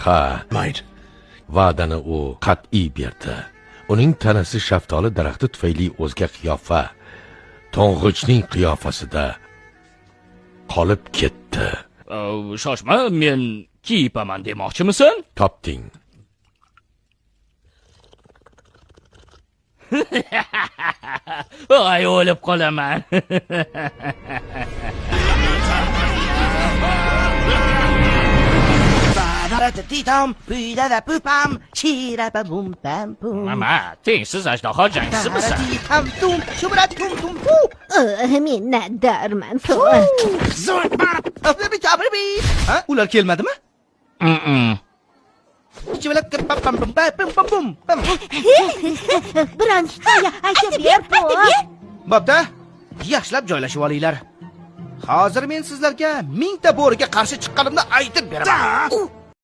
Ha, mayli. va'dani u qat'iy berdi. Uning tanasi shaftoli daraxti tufayli o'zga qiyofa, to'ng'ichning qiyofasida qolib ketdi. Shoshma, men kiyipaman demoqchimisan? Topding. Ay, o'lib qolaman. Titom, puyda pupam, chira bum pam pum. Mama, tengsiz ajdaho jangchisisan. Titom tum, shubra tum tum pu. Minnatdorman. Ha, ular kelmadimi? Chivalak pam pam pam pam pam pam pam. Biron hikoya aytib ber, Bo'pti. Yaxshilab joylashib olinglar. Hozir men sizlarga 1000 ta bo'riga qarshi chiqqanimni aytib beraman.